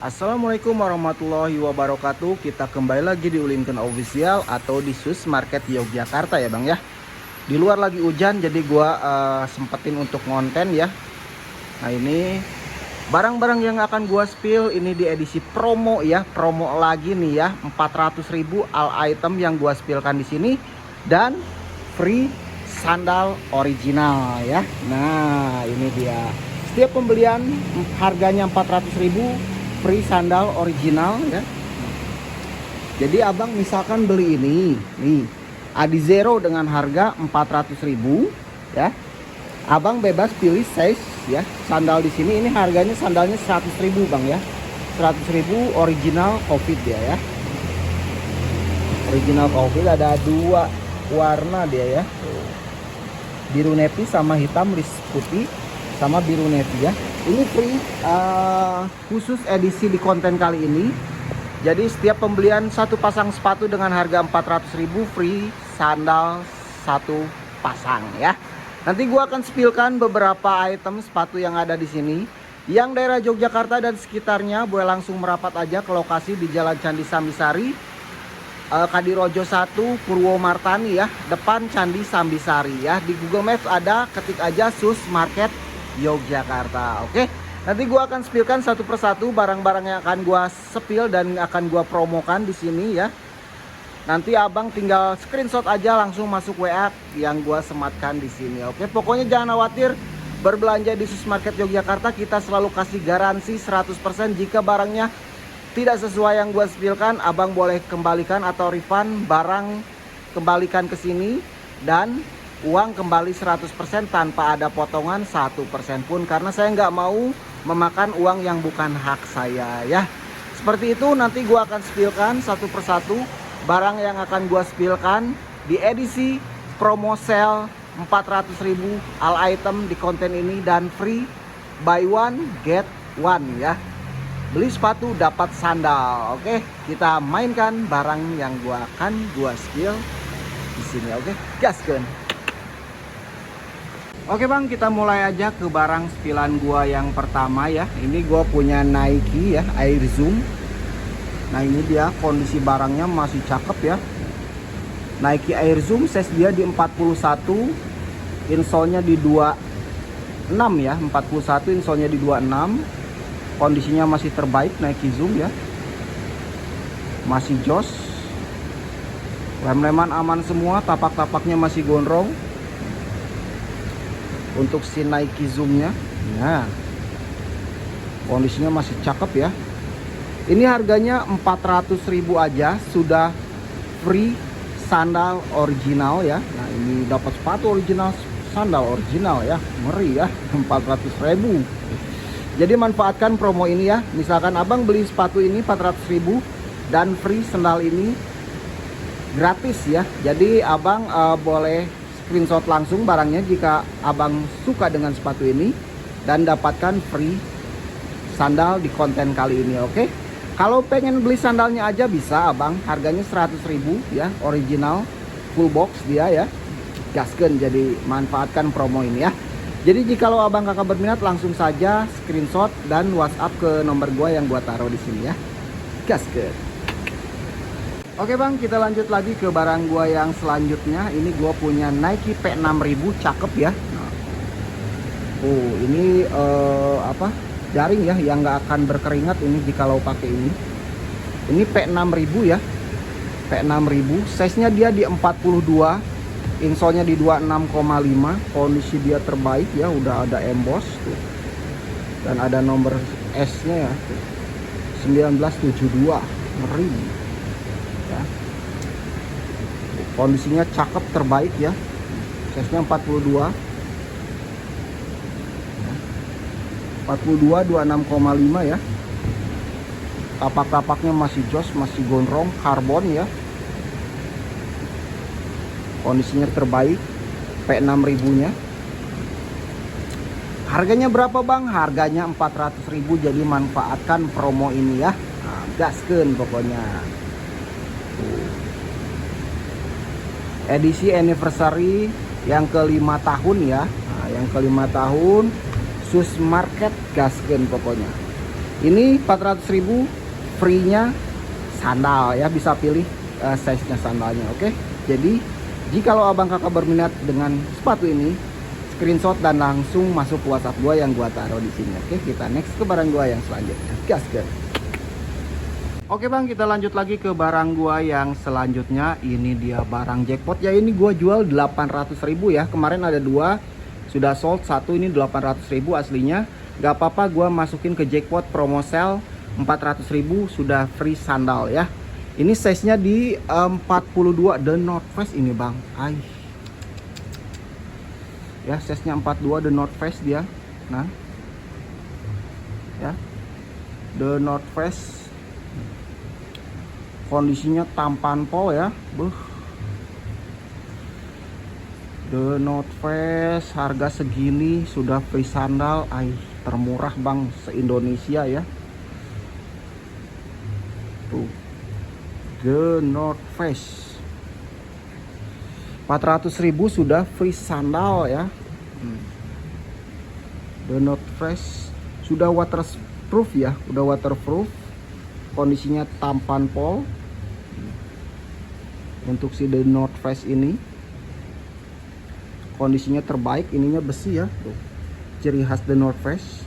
Assalamualaikum warahmatullahi wabarakatuh. Kita kembali lagi di Ulinken Official atau di Sus Market Yogyakarta ya Bang ya. Di luar lagi hujan jadi gua sempetin untuk ngonten ya. Nah ini barang-barang yang akan gua spill ini di edisi promo ya. Promo lagi nih ya, 400.000 all item yang gua spillkan di sini dan free sandal original ya. Nah ini dia. Setiap pembelian harganya 400.000 free sandal original ya. Jadi abang misalkan beli ini nih Adizero dengan harga 400.000 ya. Abang bebas pilih size ya. Sandal di sini ini harganya sandalnya 100.000 Bang ya. 100.000 original Covid ya. Original Covid ada dua warna dia ya. Biru navy sama hitam list putih sama biru navy ya. Ini free khusus edisi di konten kali ini. Jadi setiap pembelian satu pasang sepatu dengan harga 400.000 free sandal satu pasang ya. Nanti gua akan spillkan beberapa item sepatu yang ada di sini. Yang daerah Yogyakarta dan sekitarnya boleh langsung merapat aja ke lokasi di Jalan Candi Sambisari, Kadirojo 1, Purwomartani ya, depan Candi Sambisari ya. Di Google Maps ada, ketik aja Sus Market Yogyakarta. Oke, nanti gua akan spillkan satu persatu barang-barang yang akan gua spill dan akan gua promokan di sini ya. Nanti abang tinggal screenshot aja langsung masuk WA yang gua sematkan di sini. Oke, pokoknya jangan khawatir, berbelanja di Sus Market Yogyakarta kita selalu kasih garansi 100% jika barangnya tidak sesuai yang gua spillkan, abang boleh kembalikan atau refund barang, kembalikan ke sini dan uang kembali 100% tanpa ada potongan 1% pun, karena saya nggak mau memakan uang yang bukan hak saya ya. Seperti itu, nanti gua akan spillkan satu persatu barang yang akan gua spillkan di edisi promo sale 400.000 all item di konten ini dan free buy one get one ya. Beli sepatu dapat sandal. Oke, kita mainkan barang yang gua spill di sini. Oke, gaskeun. Oke Bang, kita mulai aja ke barang spillan gua yang pertama ya. Ini gua punya Nike ya, Air Zoom. Nah ini dia, kondisi barangnya masih cakep ya. Nike Air Zoom, size dia di 41, insole-nya di 26 ya. 41, insole-nya di 26. Kondisinya masih terbaik Nike Zoom ya. Masih jos. Lem-leman aman semua, tapak-tapaknya masih gondrong. Untuk si Nike Zoom-nya, nah kondisinya masih cakep ya. Ini harganya 400.000 aja sudah free sandal original ya. Nah ini dapat sepatu original, sandal original ya, ngeri ya. 400.000. Jadi manfaatkan promo ini ya. Misalkan abang beli sepatu ini 400.000 dan free sandal ini gratis ya. Jadi abang boleh screenshot langsung barangnya jika abang suka dengan sepatu ini dan dapatkan free sandal di konten kali ini. Oke, kalau pengen beli sandalnya aja bisa abang, harganya 100.000 ya, original full box dia ya. Gaskeun, jadi manfaatkan promo ini ya. Jadi jika abang kakak berminat langsung saja screenshot dan WhatsApp ke nomor gua yang gua taruh di sini ya. Gaskeun. Oke Bang, kita lanjut lagi ke barang gua yang selanjutnya. Ini gua punya Nike P6000, cakep ya. Nah, ini jaring ya, yang nggak akan berkeringat ini jikalau pakai ini. Ini P6000 ya, P6000, size-nya dia di 42, insole-nya di 26,5. Kondisi dia terbaik ya, udah ada emboss tuh. Dan ada nomor S-nya ya, 1972, ngeri. Ya. Kondisinya cakep, terbaik ya. Size-nya 42. 42 26,5 ya. Tapak-tapaknya masih jos, masih gondrong, karbon ya. Kondisinya terbaik. P6000-nya. Harganya berapa Bang? Harganya 400.000, jadi manfaatkan promo ini ya. Nah, gaskeun pokoknya. Edisi anniversary yang ke-5 tahun ya. Nah, yang ke-5 tahun Sus Market, gaskeun pokoknya. Ini 400.000 free-nya sandal ya, bisa pilih size-nya sandalnya. Oke. Jadi jikalau abang kakak berminat dengan sepatu ini, screenshot dan langsung masuk ke WhatsApp gua yang gua taruh di sini. Oke, kita next ke barang gua yang selanjutnya. Gas guys. Oke bang, kita lanjut lagi ke barang gua yang selanjutnya. Ini dia barang jackpot ya, ini gua jual 800.000 ya. Kemarin ada dua sudah sold, satu ini 800.000 aslinya. Gak apa-apa, gua masukin ke jackpot promo sale 400.000 sudah free sandal ya. Ini size nya di 42 The North Face ini bang. Ya, size nya 42 The North Face dia. Nah ya, The North Face, kondisinya tampan pol ya. The North Face harga segini sudah free sandal. Termurah bang se-Indonesia ya. Tuh, The North Face 400.000 sudah free sandal ya. The North Face sudah waterproof ya, udah waterproof, kondisinya tampan pol. Untuk si The North Face ini kondisinya terbaik, ininya besi ya. Tuh, ciri khas The North Face.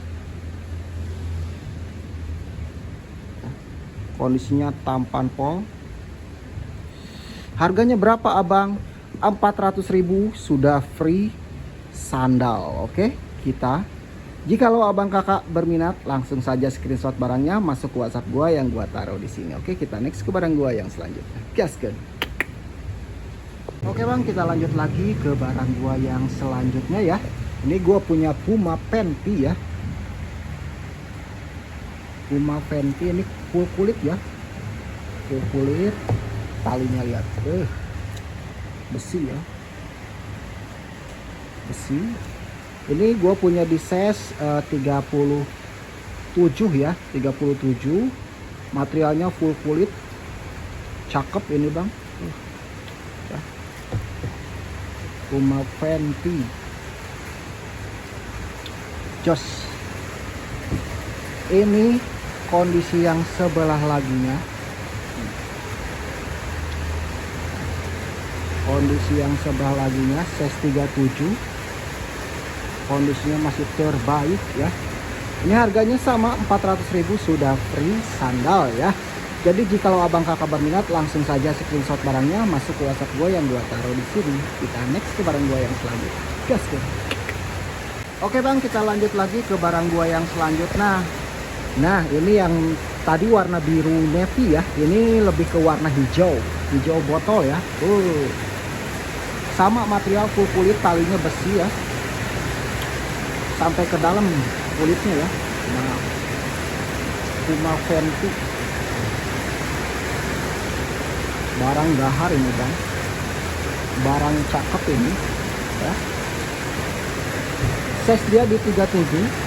Kondisinya tampan pol. Harganya berapa abang? 400.000 sudah free sandal. Oke, kita jikalau abang kakak berminat langsung saja screenshot barangnya, masuk ke WhatsApp gua yang gua taruh di sini. Oke, kita next ke barang gua yang selanjutnya. Gaskan. Oke bang, kita lanjut lagi ke barang gua yang selanjutnya ya. Ini gua punya Puma Fenty ya. Puma Fenty ini full kulit ya. Full kulit. Talinya lihat. Besi ya. Besi. Ini gua punya di size 37 ya. 37. Materialnya full kulit. Cakep ini bang. Puma Fenty jos. Ini kondisi yang sebelah laginya, kondisi yang sebelah laginya size 37, kondisinya masih terbaik ya. Ini harganya sama 400.000 sudah free sandal ya. Jadi jikalau abang kakak berminat langsung saja screenshot barangnya, masuk ke WhatsApp gue yang gue taruh di sini. Kita next ke barang gue yang selanjutnya. Gas deh. Oke bang, kita lanjut lagi ke barang gue yang selanjutnya. Nah ini yang tadi warna biru navy ya, ini lebih ke warna hijau, hijau botol ya. Sama material full kulit, talinya besi ya, sampai ke dalam kulitnya ya. Nah, Puma Fenty barang dahar ini bang, barang cakep ini ya. Size dia di 37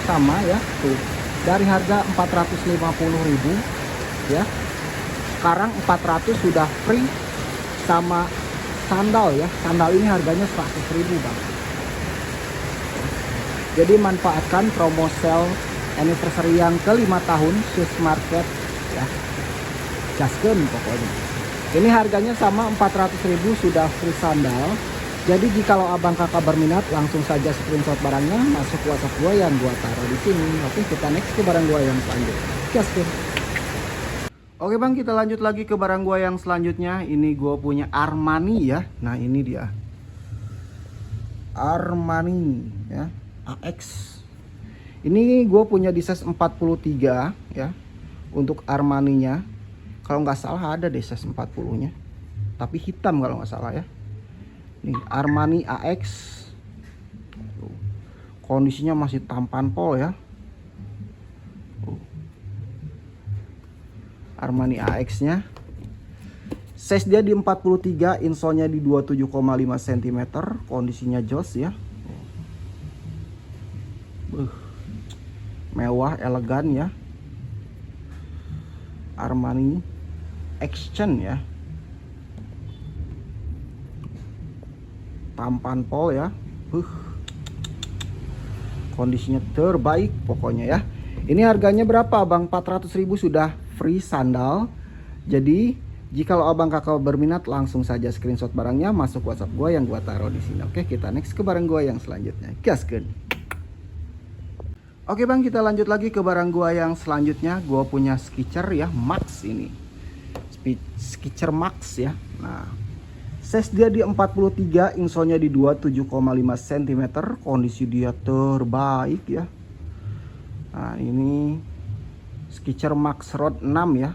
sama ya. Tuh, dari harga 450.000 ya, sekarang 400 sudah free sama sandal ya. Sandal ini harganya 100.000 bang. Jadi manfaatkan promo sale anniversary yang ke-5 tahun Swiss Market ya. Gaskeun pokoknya. Ini harganya sama 400.000 sudah free sandal. Jadi jikalau abang kakak berminat langsung saja screenshot barangnya, masuk WhatsApp gua yang gua taruh di sini. Oke, kita next ke barang gua yang selanjutnya. Gaskeun. Oke bang, kita lanjut lagi ke barang gua yang selanjutnya. Ini gua punya Armani ya. Nah ini dia Armani ya, AX. Ini gue punya di size 43 ya. Untuk Armaninya kalau nggak salah ada deh size 40 nya, tapi hitam kalau nggak salah ya. Nih Armani AX, kondisinya masih tampan pol ya. Armani AX nya size dia di 43, insole-nya di 27,5 cm, kondisinya jos ya. Mewah, elegan ya. Armani Action ya. Tampan pol ya. Kondisinya terbaik pokoknya ya. Ini harganya berapa Abang? 400.000 sudah free sandal. Jadi jika abang kakak berminat langsung saja screenshot barangnya masuk WhatsApp gua yang gua taruh di sini. Oke, kita next ke barang gua yang selanjutnya. Gaskeun. Oke Bang, kita lanjut lagi ke barang gua yang selanjutnya. Gua punya Skechers ya, Max ini. Skechers Max ya. Nah, size dia di 43, insolnya di 27,5 cm. Kondisi dia terbaik ya. Nah, ini Skechers Max Road 6 ya.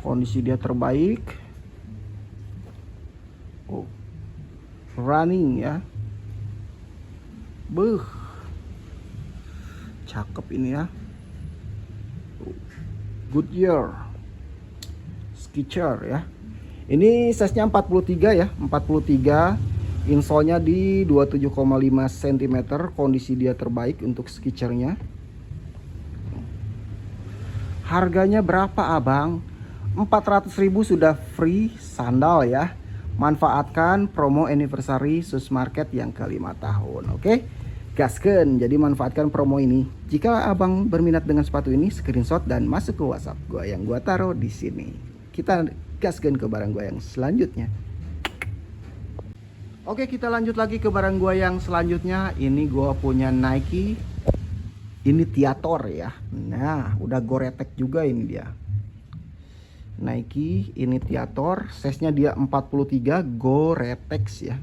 Kondisi dia terbaik. Oh, running ya. Cakep ini ya. Goodyear Skechers ya. Ini size-nya 43 ya, 43. Insolnya di 27,5 cm. Kondisi dia terbaik untuk Skechers-nya. Harganya berapa Abang? 400.000 sudah free sandal ya. Manfaatkan promo anniversary Sus Market yang ke-5 tahun. Oke, gaskeun. Jadi manfaatkan promo ini. Jika abang berminat dengan sepatu ini, screenshot dan masuk ke WhatsApp gua yang gua taruh di sini. Kita gaskeun ke barang gua yang selanjutnya. Oke, kita lanjut lagi ke barang gua yang selanjutnya. Ini gua punya Nike Initiator ya. Nah, udah Gore-Tex juga ini dia. Nike Initiator, size-nya dia 43, Gore-Tex ya.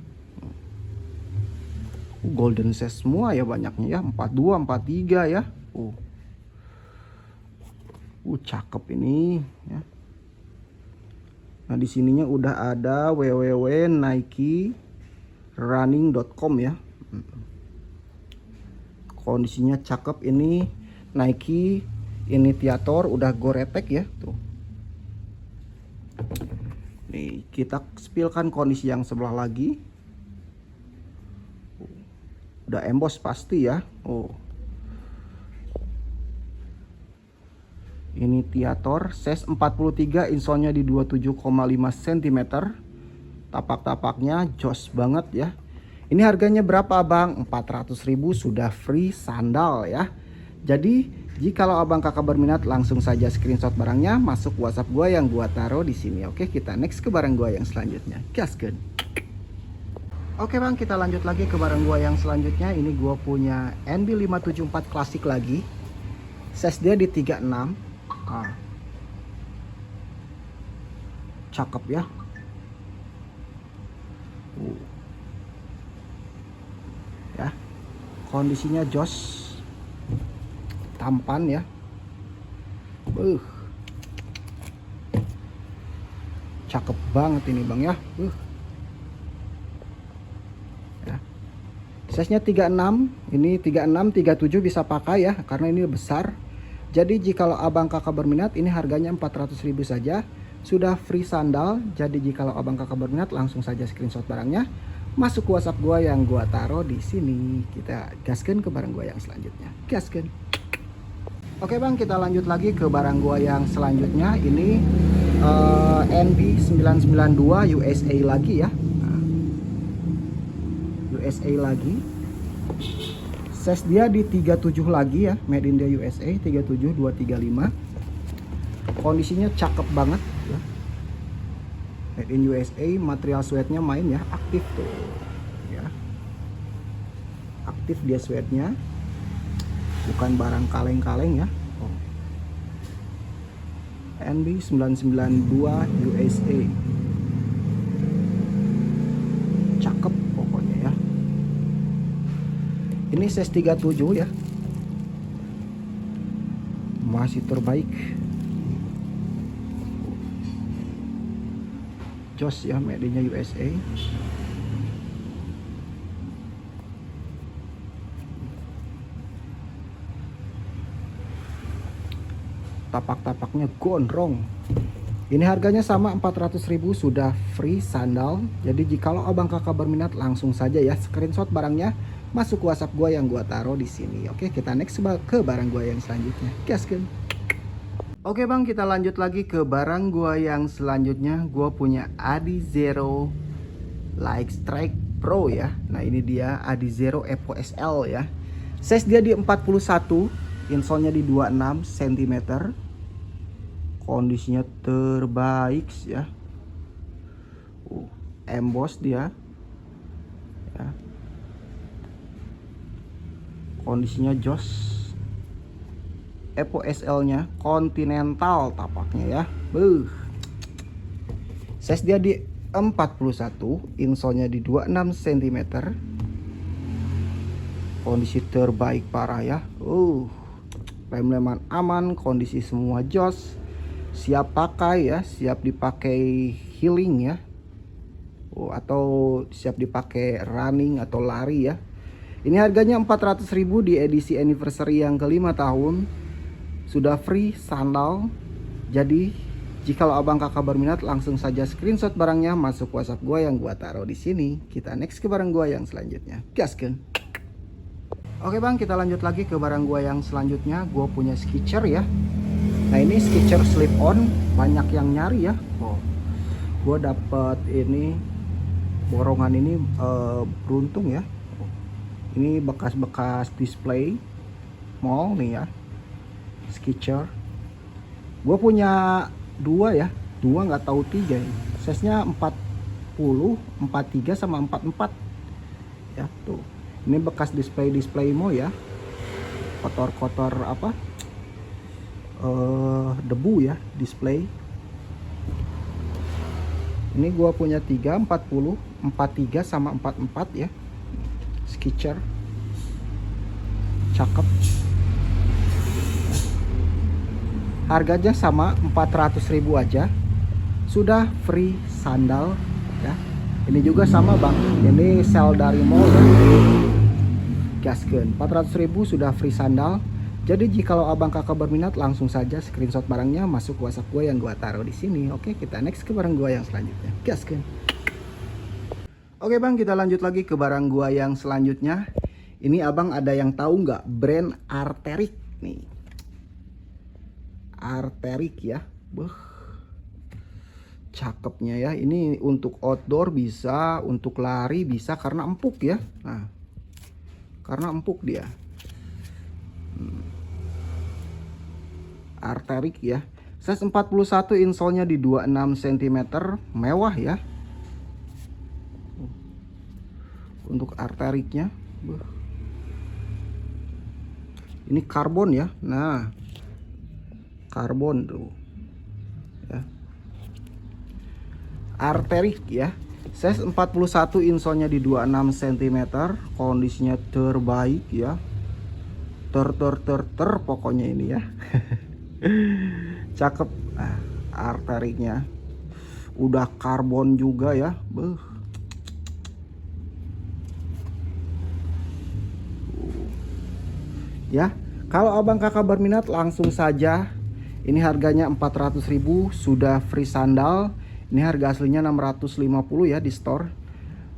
Golden size semua ya banyaknya ya, 42, 43 ya. Cakep ini ya. Nah, di sininya udah ada www.nikerunning.com ya. Kondisinya cakep ini. Nike Initiator udah Gore-Tex ya, tuh. Nih, kita spillkan kondisi yang sebelah lagi. Udah emboss pasti ya. Initiator size 43, insolnya di 27,5 cm. Tapak-tapaknya jos banget ya. Ini harganya berapa Bang? 400.000 sudah free sandal ya. Jadi jikalau abang kakak berminat langsung saja screenshot barangnya masuk WhatsApp gua yang gua taruh di sini. Oke, kita next ke barang gua yang selanjutnya. Gaskeun. Oke Bang, kita lanjut lagi ke barang gua yang selanjutnya. Ini gua punya NB574 klasik lagi. Size dia di 36. Cakep ya. Ya. Kondisinya jos. Tampan ya. Cakep banget ini Bang ya. Ya. Size-nya 36. Ini 36, 37 bisa pakai ya, karena ini besar. Jadi jikalau abang kakak berminat, ini harganya 400.000 saja. Sudah free sandal. Jadi jikalau abang kakak berminat langsung saja screenshot barangnya masuk ke WhatsApp gua yang gua taruh di sini. Kita gaskeun ke barang gua yang selanjutnya. Gaskeun. Oke Bang, kita lanjut lagi ke barang gua yang selanjutnya. Ini NB992 USA lagi ya. USA lagi. Size dia di 37 lagi ya, made in the USA, 37 235. Kondisinya cakep banget ya. Made in USA, material sweatnya main ya, aktif tuh ya. Aktif dia sweatnya. Bukan barang kaleng-kaleng ya. NB992 USA. Cakep pokoknya ya. Ini size 37 ya. Masih terbaik. Jos ya, made in USA. Tapak-tapaknya gondrong. Ini harganya sama 400.000 sudah free sandal. Jadi jikalau abang kakak berminat langsung saja ya screenshot barangnya masuk WhatsApp gua yang gua taruh di sini. Oke, kita next ke barang gua yang selanjutnya. Gaskeun. Oke Bang, kita lanjut lagi ke barang gua yang selanjutnya. Gua punya Adizero Like Strike Pro ya. Nah, ini dia Adizero Evo SL ya. Size dia di 41, insole-nya di 26 cm. Kondisinya terbaik ya. Emboss dia. Ya. Kondisinya jos. Evo SL-nya Continental tapaknya ya. Size dia di 41, insole-nya di 26 cm. Kondisi terbaik parah ya. Lem-leman aman, kondisi semua jos. Siap pakai ya, siap dipakai healing ya. Atau siap dipakai running atau lari ya. Ini harganya 400.000 di edisi anniversary yang ke-5 tahun. Sudah free sandal. Jadi jika abang kakak berminat, langsung saja screenshot barangnya masuk WhatsApp gua yang gua taruh di sini. Kita next ke barang gua yang selanjutnya. Gaskeun. Oke bang, kita lanjut lagi ke barang gua yang selanjutnya. Gua punya Skechers ya. Nah ini Skechers slip on, banyak yang nyari ya. Gua dapet ini borongan ini beruntung ya. Ini bekas-bekas display mall nih ya. Skechers. Gua punya 2 ya, 2 nggak tahu 3 ya. Size-nya 40, 43 sama 44. Ya tuh. Ini bekas display mo ya, kotor-kotor apa debu ya display. Ini gua punya 3, 40, 43 sama 44 ya. Skechers cakep. Harganya sama 400.000 aja, sudah free sandal ya. Ini juga sama bang, ini sel dari mall ya. Gaskeun, 400.000 sudah free sandal. Jadi jikalau abang kakak berminat, langsung saja screenshot barangnya masuk WhatsApp gue yang gue taruh di sini. Oke, kita next ke barang gue yang selanjutnya. Gaskeun. Oke bang, kita lanjut lagi ke barang gue yang selanjutnya. Ini abang ada yang tahu nggak brand Arc'teryx nih? Arc'teryx ya. Cakepnya ya. Ini untuk outdoor bisa, untuk lari bisa karena empuk ya. Nah, karena empuk dia. Arc'teryx ya. Size 41, insole-nya di 26 cm, mewah ya. Untuk Arc'teryx-nya. Ini karbon ya. Nah, karbon tuh. Ya. Arc'teryx ya. Size 41, insole-nya di 26 cm, kondisinya terbaik ya. Ter pokoknya ini ya. Cakep. Arc'teryx-nya udah karbon juga ya. Ya, kalau abang kakak berminat, langsung saja. Ini harganya 400.000, sudah free sandal. Ini harga aslinya 650 ya di store.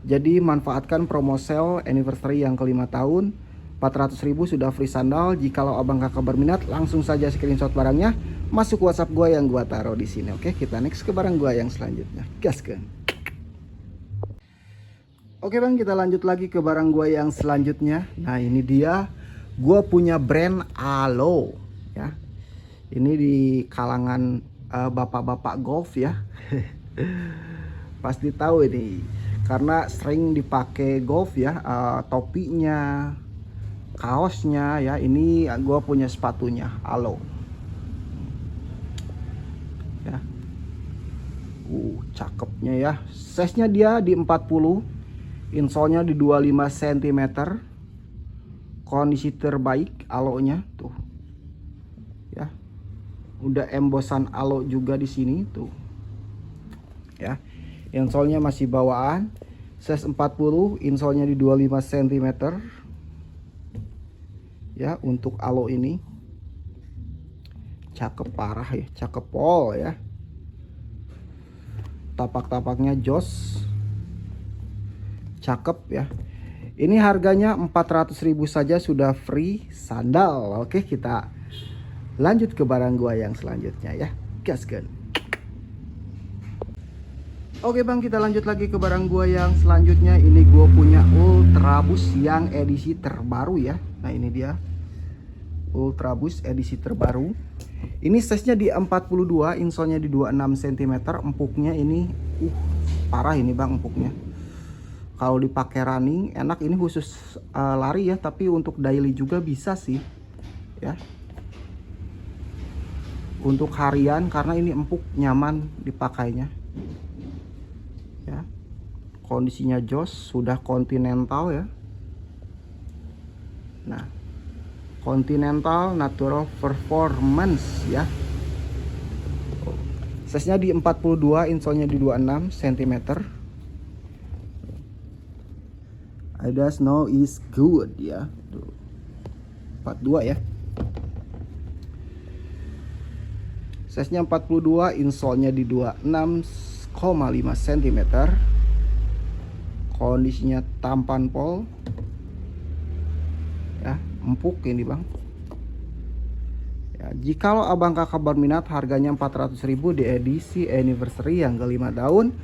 Jadi manfaatkan promo sale anniversary yang ke-5 tahun. 400.000 sudah free sandal. Jikalau abang kakak berminat, langsung saja screenshot barangnya masuk WhatsApp gua yang gua taruh di sini. Oke, kita next ke barang gua yang selanjutnya. Gaskeun. Oke bang, kita lanjut lagi ke barang gua yang selanjutnya. Nah ini dia, gua punya brand Alo ya. Ini di kalangan bapak-bapak golf ya. Pasti tahu ini karena sering dipakai golf ya. Topinya, kaosnya ya. Ini gua punya sepatunya Alo ya. Cakepnya ya. Size-nya dia di 40, insole-nya di 25 cm. Kondisi terbaik Alo-nya tuh ya. Udah embossan Alo juga di sini tuh ya. Insole-nya masih bawaan. Size 40, insole-nya di 25 cm ya. Untuk Alo ini cakep parah ya, cakep pol ya. Tapak-tapaknya jos, cakep ya. Ini harganya 400.000 saja, sudah free sandal. Oke, kita lanjut ke barang gua yang selanjutnya ya. Gaskeun. Oke bang, kita lanjut lagi ke barang gua yang selanjutnya. Ini gua punya Ultraboost yang edisi terbaru ya. Nah ini dia Ultraboost edisi terbaru. Ini size-nya di 42, insolnya di 26 cm. Empuknya ini parah ini bang empuknya. Kalau dipakai running enak, ini khusus lari ya, tapi untuk daily juga bisa sih ya. Untuk harian karena ini empuk, nyaman dipakainya. Ya, kondisinya jos, sudah Continental ya. Nah, Continental Natural Performance ya. Size-nya di 42, insolnya di 26 cm. Ada snow is good ya. Tuh. 42 ya. Size-nya 42, insolnya di 26,5 cm. Kondisinya tampan pol ya, empuk ini bang ya. Jikalau abang kakak berminat, harganya 400.000 di edisi anniversary yang ke-5 tahun.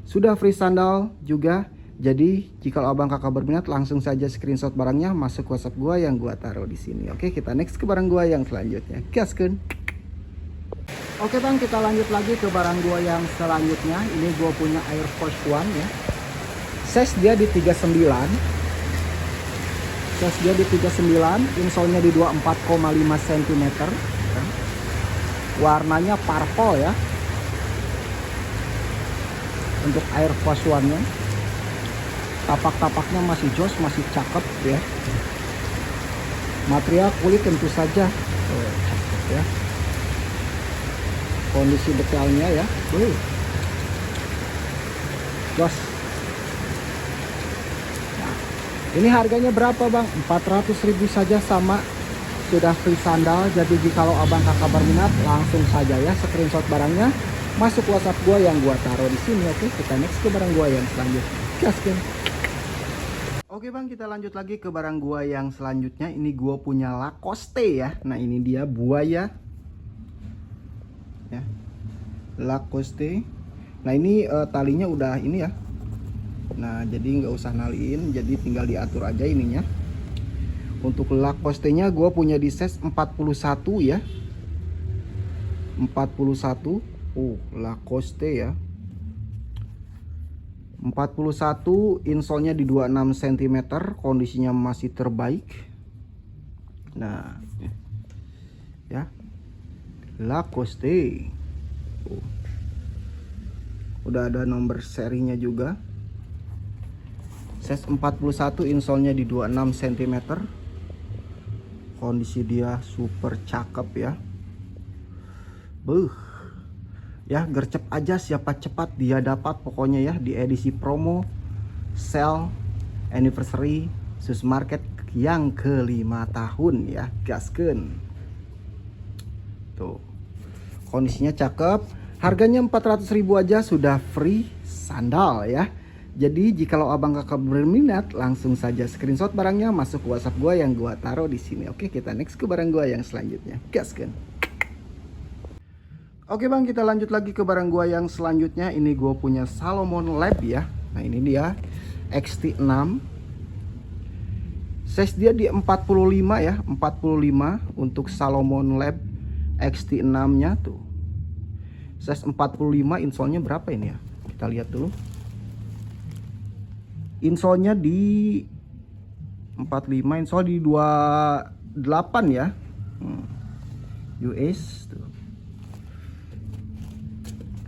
Sudah free sandal juga. Jadi jikalau abang kakak berminat, langsung saja screenshot barangnya, masuk WhatsApp gua yang gua taruh di sini. Oke, kita next ke barang gua yang selanjutnya. Gaskeun. Oke bang, kita lanjut lagi ke barang gua yang selanjutnya. Ini gua punya Air Force One ya. Size dia di 39. Size dia di 39, insolnya di 24,5 cm. Warnanya purple ya. Untuk Air Force One-nya. Tapak-tapaknya masih jos, masih cakep ya. Material kulit tentu saja cakep ya. Kondisi detailnya ya, jos. Nah, ini harganya berapa bang? 400.000 saja, sama sudah free sandal. Jadi jikalau abang kakak berminat, langsung saja ya screenshot barangnya, masuk WhatsApp gua yang gua taruh di sini. Oke, kita next ke barang gua yang selanjutnya. Gaskin. Oke bang, kita lanjut lagi ke barang gua yang selanjutnya. Ini gua punya Lacoste ya. Nah ini dia buaya ya, Lacoste. Nah ini talinya udah ini ya. Nah jadi nggak usah naliin, jadi tinggal diatur aja ininya. Untuk Lacoste nya gue punya di size 41 ya. 41. Lacoste ya. 41, insolnya di 26 cm. Kondisinya masih terbaik. Nah ya, Lacoste. Udah ada nomor serinya juga. Size 41, insolnya di 26 cm. Kondisi dia super cakep ya. Ya, gercep aja, siapa cepat dia dapat pokoknya ya, di edisi promo sale anniversary Sus Market yang ke-5 tahun ya. Gaskeun. Tuh, kondisinya cakep. Harganya 400.000 aja, sudah free sandal ya. Jadi jikalau abang kakak berminat, langsung saja screenshot barangnya, masuk ke WhatsApp gua yang gua taruh di sini. Oke, kita next ke barang gua yang selanjutnya. Gaskeun. Oke bang, kita lanjut lagi ke barang gua yang selanjutnya. Ini gua punya Salomon Lab ya. Nah ini dia XT6. Size dia di 45 ya, 45 untuk Salomon Lab XT6 nya tuh. Size 45, insolnya berapa ini ya? Kita lihat dulu. Insolnya di 45, insol di 28 ya. US tuh.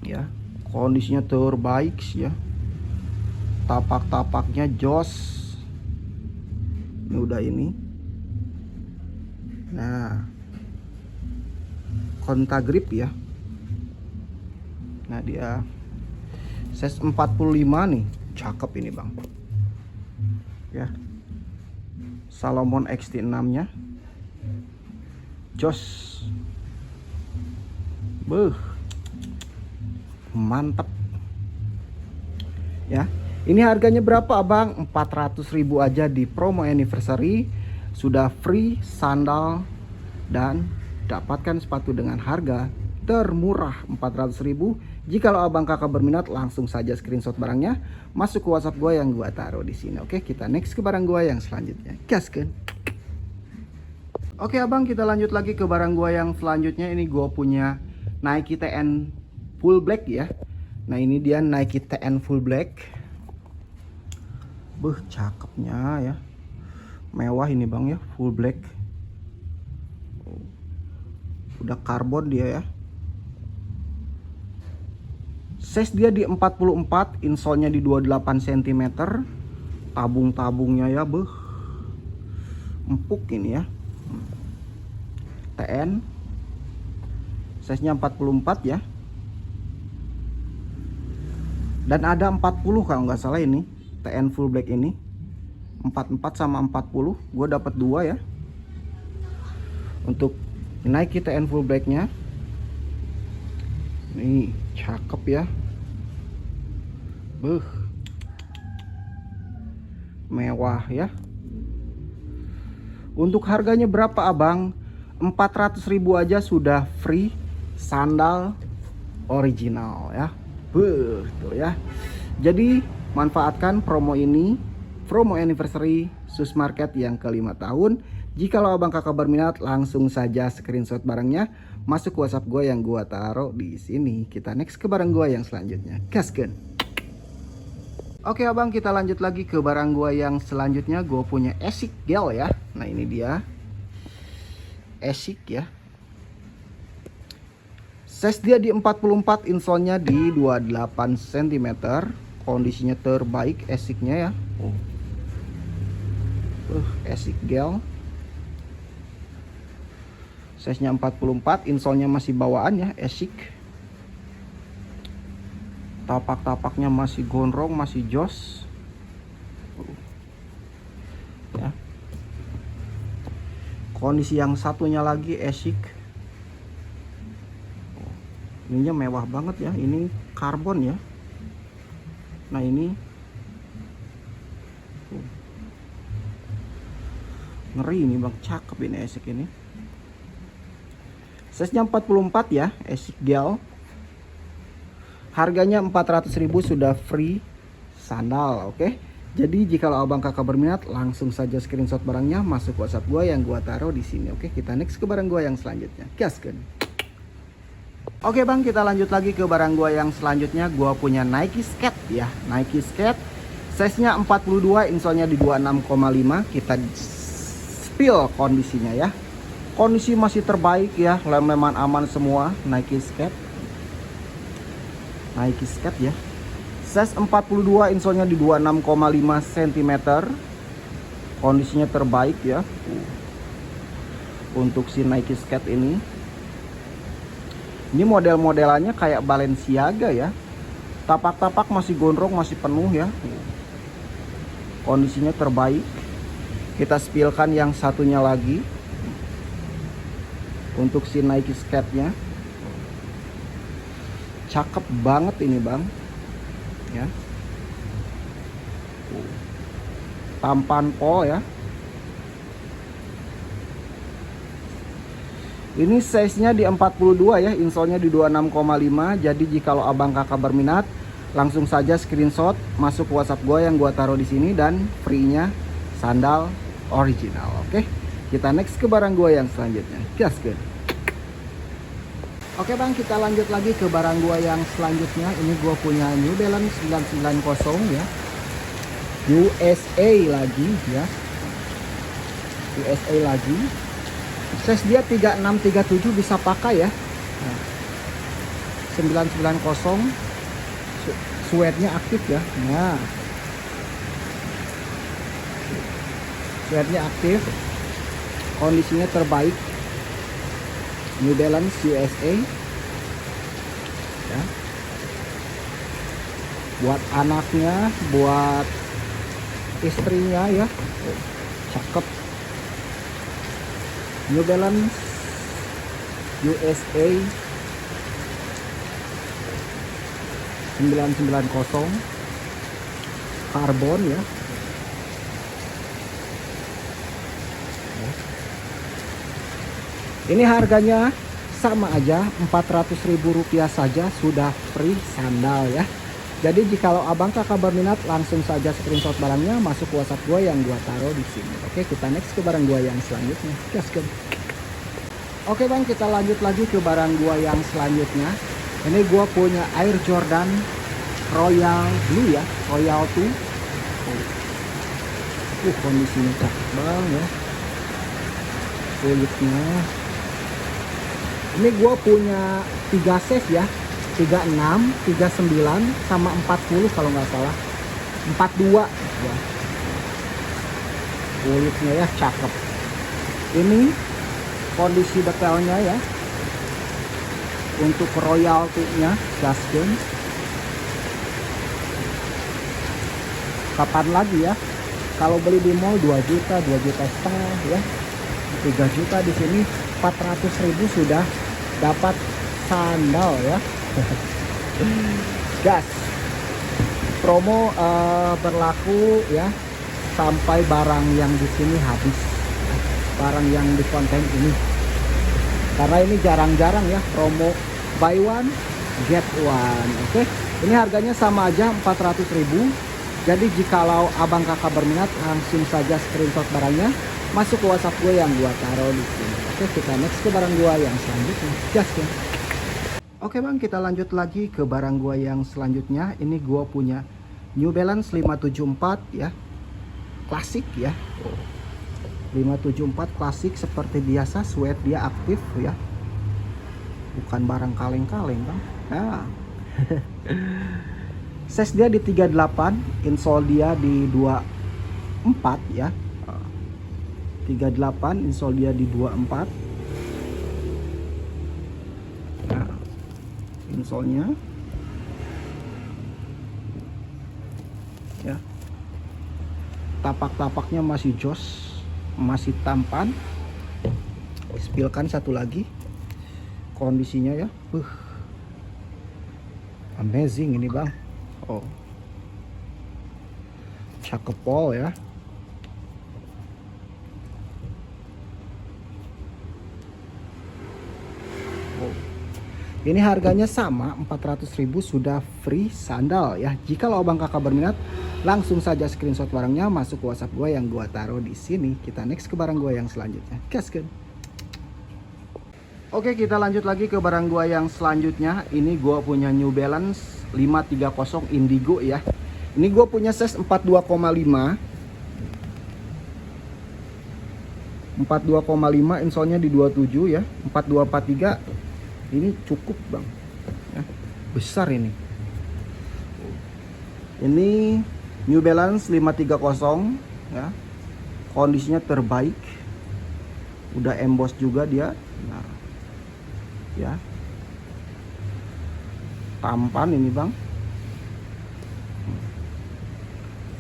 Ya, kondisinya terbaik ya. Tapak-tapaknya jos. Ini udah ini. Nah, kontak grip ya. Nah dia size 45 nih, cakep ini bang ya. Salomon XT6 nya jos, mantep ya. Ini harganya berapa abang? 400.000 aja di promo anniversary, sudah free sandal dan dapatkan sepatu dengan harga termurah 400.000. Jikalau abang kakak berminat, langsung saja screenshot barangnya, masuk ke WhatsApp gue yang gue taruh di sini. Oke, kita next ke barang gue yang selanjutnya. Gaskan. Oke abang, kita lanjut lagi ke barang gue yang selanjutnya. Ini gue punya Nike TN full black ya. Nah ini dia Nike TN full black. Cakepnya ya. Mewah ini bang ya, full black. Udah karbon dia ya. Size dia di 44, insolnya di 28 cm. Tabung-tabungnya ya empuk ini ya. TN. Size nya 44 ya. Dan ada 40 kalau nggak salah ini. TN full black ini. 44 sama 40. Gue dapat 2 ya. Untuk Nike TN full blacknya. Nih cakep ya. Mewah ya. Untuk harganya berapa abang? 400.000 aja sudah free sandal original ya. Tuh ya. Jadi manfaatkan promo ini, promo anniversary Sus Market yang ke-5 tahun. Jikalau abang kakak berminat, langsung saja screenshot barangnya, masuk ke WhatsApp gue yang gue taruh di sini. Kita next ke barang gue yang selanjutnya. Gaskan. Oke abang, kita lanjut lagi ke barang gue yang selanjutnya. Gue punya Asics Gel ya. Nah ini dia Asics ya. Size dia di 44, insolnya di 28 cm. Kondisinya terbaik Asics-nya ya. Asics Gel. Size nya 44, insolnya masih bawaan ya, Asics. Tapak-tapaknya masih gondrong, masih jos ya. Kondisi yang satunya lagi Asics. Ininya mewah banget ya, ini karbon ya. Nah ini ngeri ini bang, cakep ini Asics ini. Size nya 44 ya, Asics Gel. Harganya 400.000 sudah free sandal. Oke. Jadi jika abang kakak berminat, langsung saja screenshot barangnya, masuk WhatsApp gue yang gue taruh di sini. Oke, kita next ke barang gue yang selanjutnya. Gaskan. Oke bang, kita lanjut lagi ke barang gue yang selanjutnya. Gue punya Nike Skate ya, Nike Skate. Size nya 42, insolnya di 26,5. Kita spill kondisinya ya. Kondisi masih terbaik ya, lem-leman aman semua. Nike Skate. Nike Skate ya. Size 42, insolnya di 26,5 cm. Kondisinya terbaik ya. Untuk si Nike Skate ini. Ini model-modelannya kayak Balenciaga ya. Tapak-tapak masih gondrong, masih penuh ya. Kondisinya terbaik. Kita spillkan yang satunya lagi. Untuk si Nike Skate-nya. Cakep banget ini bang ya. Tampan pol ya. Ini size nya di 42 ya, insolnya di 26,5. Jadi jikalau abang kakak berminat, langsung saja screenshot, masuk ke WhatsApp gue yang gue taruh di sini, dan free nya sandal original. Oke, kita next ke barang gue yang selanjutnya. Gaskan. Oke bang, kita lanjut lagi ke barang gua yang selanjutnya. Ini gua punya New Balance 990 ya. USA lagi ya. USA lagi. Size dia 3637, bisa pakai ya. Nah, 990. Sweatnya aktif ya. Nah. Sweatnya aktif. Kondisinya terbaik. New Balance USA ya. Buat anaknya, buat istrinya ya. Cakep. New Balance USA 990 karbon ya. Ini harganya sama aja, Rp400.000 saja sudah free sandal ya. Jadi jikalau abang kakak berminat, langsung saja screenshot barangnya, masuk ke WhatsApp gue yang gue taruh di sini. Oke, kita next ke barang gue yang selanjutnya. Gaskan. Oke bang, kita lanjut lagi ke barang gue yang selanjutnya. Ini gue punya Air Jordan Royal Blue ya, Royal 2. Kondisinya cakep bang ya, kulitnya. Ini gue punya 3 size ya, 36, 39, sama 40 kalau nggak salah. 42 ya. Kulitnya ya cakep. Ini kondisi detailnya ya. Untuk royalty-nya gasken. Kapan lagi ya? Kalau beli di mall 2 juta, 2 juta setengah ya. 3 juta, di sini 400.000 sudah dapat sandal ya. Gas. Promo berlaku ya sampai barang yang di sini habis. Barang yang di konten ini. Karena ini jarang-jarang ya promo buy one get one. Oke. Ini harganya sama aja 400.000. Jadi jikalau abang kakak berminat, langsung saja screenshot barangnya, masuk ke WhatsApp gue yang gue taruh di sini. Oke, kita next ke barang gue yang selanjutnya. Gas ya. Oke bang, kita lanjut lagi ke barang gue yang selanjutnya. Ini gue punya New Balance 574 ya, klasik ya. 574 klasik seperti biasa, sweat dia aktif ya, bukan barang kaleng-kaleng bang. Nah. Size dia di 38, insole dia di 24 ya. 38, insole dia di 24. Nah, insolnya ya. Tapak-tapaknya masih jos, masih tampan. Spilkan satu lagi. Kondisinya ya. Amazing ini bang. Oh, cakep pol ya. Oh. Ini harganya sama, 400.000 sudah free sandal ya. Jika lo abang kakak berminat, langsung saja screenshot barangnya, masuk ke WhatsApp gue yang gue taruh di sini. Kita next ke barang gue yang selanjutnya. Gaskan. Oke, kita lanjut lagi ke barang gue yang selanjutnya. Ini gue punya New Balance 530 Indigo ya. Ini gue punya size 42,5. 42,5, insolnya di 27 ya. 4243 ini cukup bang ya, besar ini. Ini New Balance 530 ya. Kondisinya terbaik. Udah emboss juga dia. Nah, ya. Tampan ini bang.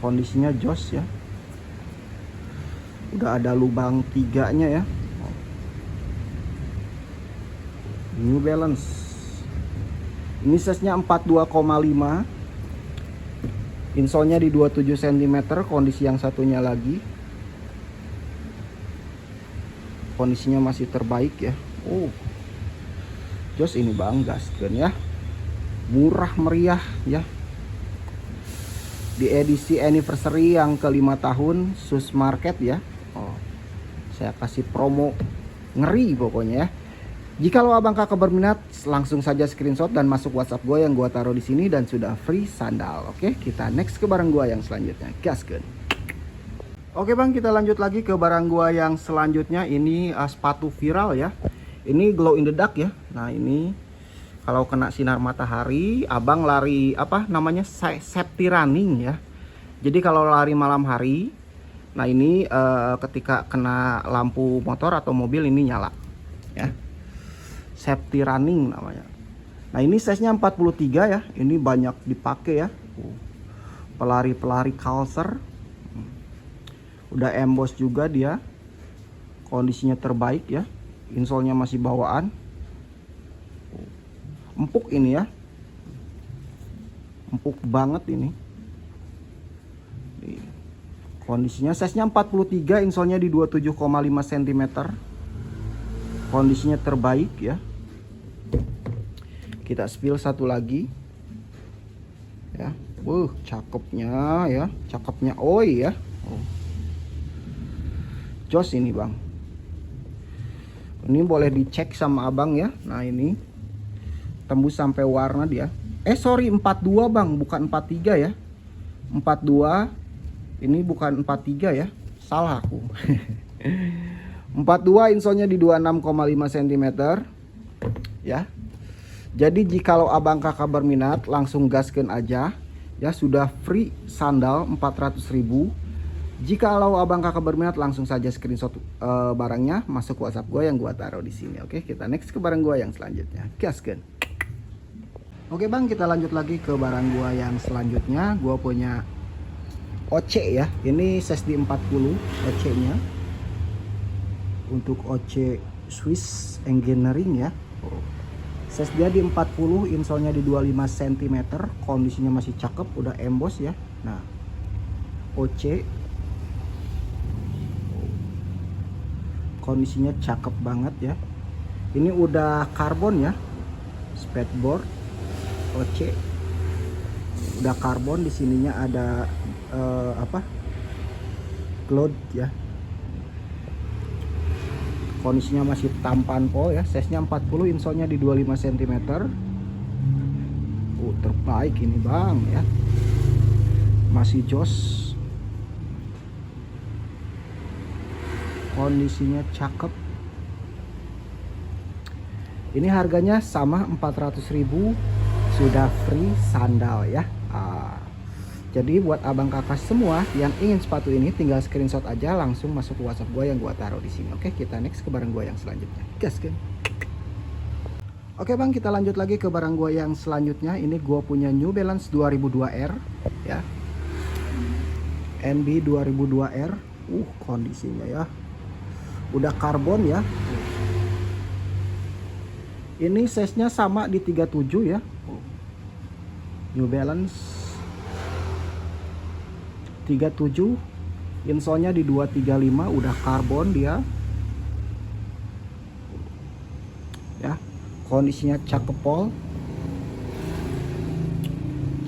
Kondisinya jos ya. Udah ada lubang 3-nya ya. New Balance. Ini size-nya 42,5. Insolnya di 27 cm. Kondisi yang satunya lagi. Kondisinya masih terbaik ya. Oh, jos ini bang, gasken ya. Murah meriah ya. Di edisi anniversary yang ke-5 tahun Sus Market ya. Oh, saya kasih promo ngeri pokoknya ya. Jika lo abang kakak berminat, langsung saja screenshot dan masuk WhatsApp gue yang gue taruh di sini dan sudah free sandal. Oke, kita next ke barang gue yang selanjutnya. Gasken. Oke bang, kita lanjut lagi ke barang gue yang selanjutnya. Ini sepatu viral ya. Ini glow in the dark ya. Nah ini kalau kena sinar matahari, abang lari apa namanya, safety running ya. Jadi kalau lari malam hari, nah ini ketika kena lampu motor atau mobil ini nyala ya. Safety running namanya. Nah ini size-nya 43 ya. Ini banyak dipakai ya. Pelari-pelari Calcer. Udah emboss juga dia. Kondisinya terbaik ya. Insolnya masih bawaan. Empuk ini ya. Empuk banget ini. Kondisinya size-nya 43, insolnya di 27,5 cm. Kondisinya terbaik ya. Kita spill satu lagi. Ya. Cakepnya ya. Cakepnya oi ya. Jos ini bang. Ini boleh dicek sama abang ya. Nah ini tembus sampai warna dia. Sorry 42 bang, bukan 43 ya. 42. Ini bukan 43 ya. Salah aku. 42 insolnya di 26,5 cm ya. Jadi jikalau abang kakak berminat langsung gaskeun aja ya, sudah free sandal 400.000. Jikalau abang kakak berminat langsung saja screenshot barangnya, masuk WhatsApp gue yang gue taruh di sini. Oke, kita next ke barang gue yang selanjutnya. Gaskeun. Oke bang, kita lanjut lagi ke barang gue yang selanjutnya. Gue punya OC ya. Ini SSD 40 OC-nya. Untuk OC Swiss Engineering ya. Size dia di 40, insolnya di 25 cm, kondisinya masih cakep, udah emboss ya. Nah, OC kondisinya cakep banget ya. Ini udah karbon ya, spatboard OC udah karbon. Di sininya ada cloud ya. Kondisinya masih tampan pol ya. Size-nya 40, insolnya di 25 cm. Terbaik ini bang ya. Masih jos. Kondisinya cakep. Ini harganya sama 400.000, sudah free sandal ya. Jadi buat abang kakak semua yang ingin sepatu ini tinggal screenshot aja, langsung masuk ke WhatsApp gue yang gue taruh di sini. Oke, kita next ke barang gue yang selanjutnya. Gaskeun. Oke bang, kita lanjut lagi ke barang gue yang selanjutnya. Ini gue punya New Balance 2002R ya. NB 2002R. Kondisinya ya. Udah karbon ya. Ini size-nya sama di 37 ya. New Balance 37, insolnya di 235, udah karbon dia ya. Kondisinya cakep pol,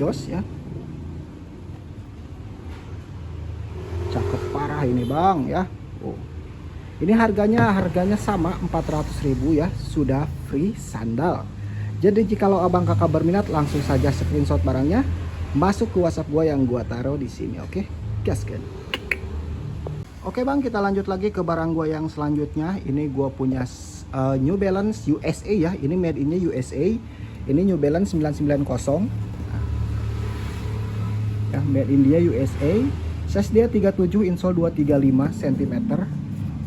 jos ya, cakep parah ini bang ya. Ini harganya sama 400.000 ya, sudah free sandal. Jadi jikalau abang kakak berminat langsung saja screenshot barangnya, masuk ke WhatsApp gue yang gue taruh di sini. Oke, gaskeun. Oke bang, kita lanjut lagi ke barang gue yang selanjutnya. Ini gue punya New Balance USA ya. Ini made in-nya USA. Ini New Balance 990 ya, made in dia USA. Size dia 37, insole 235 cm.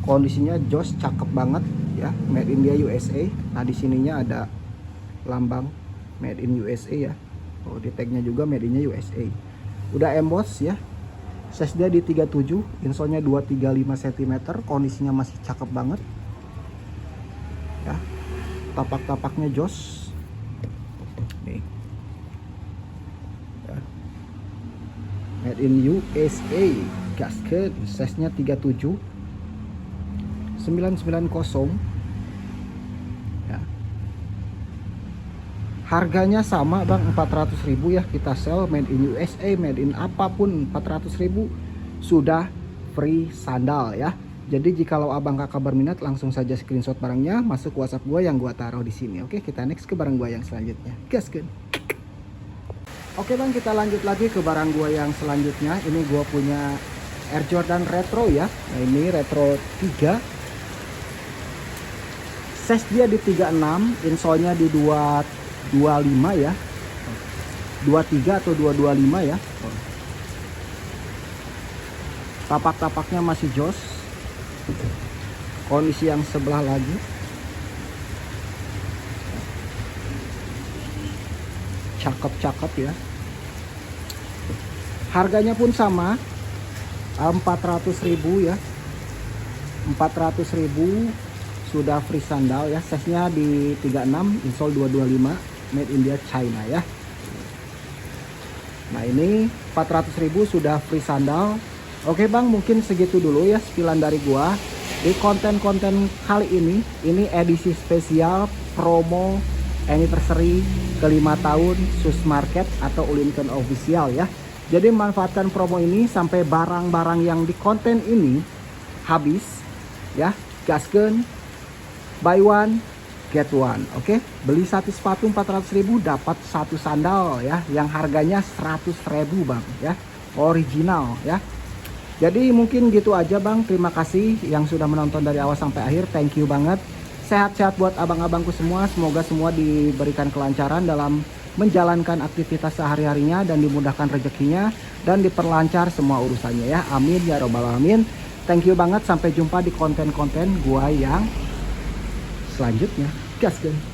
Kondisinya jos, cakep banget ya. Made in dia USA. Nah di sininya ada lambang made in USA ya. Di tagnya juga made in USA. Udah emboss ya. Size dia di 37, insolnya 235 cm, kondisinya masih cakep banget ya. Tapak-tapaknya jos nih ya. Made in USA. Gaskeun. Size nya 37 990 ya. Harganya sama bang, 400.000 ya. Kita sell made in USA, made in apapun 400.000 sudah free sandal ya. Jadi jikalau abang kakak berminat langsung saja screenshot barangnya, masuk WhatsApp gue yang gue taruh di sini. Oke, kita next ke barang gue yang selanjutnya. Gaskeun. Oke bang, kita lanjut lagi ke barang gue yang selanjutnya. Ini gue punya Air Jordan Retro ya. Nah ini Retro 3. Size dia di 36, insolnya di 225 ya. 23 atau 225 ya. Tapak-tapaknya masih jos. Kondisi yang sebelah lagi. Cakep-cakep ya. Harganya pun sama, 400.000 ya. 400.000 sudah free sandal ya. Size nya di 36, insole 225, made in China ya. Nah ini 400.000 sudah free sandal. Oke bang, mungkin segitu dulu ya spillan dari gua di konten-konten kali ini. Ini edisi spesial promo anniversary ke-5 tahun Sus Market atau Ulinken Official ya. Jadi manfaatkan promo ini sampai barang-barang yang di konten ini habis ya. Gaskeun buy one get one. Oke, beli satu sepatu 400.000 dapat satu sandal ya yang harganya 100.000 Bang ya. Original ya. Jadi mungkin gitu aja Bang. Terima kasih yang sudah menonton dari awal sampai akhir. Thank you banget. Sehat-sehat buat abang-abangku semua. Semoga semua diberikan kelancaran dalam menjalankan aktivitas sehari-harinya dan dimudahkan rezekinya dan diperlancar semua urusannya ya. Amin ya robbal alamin. Thank you banget. Sampai jumpa di konten-konten gua yang selanjutnya. Gaskeun.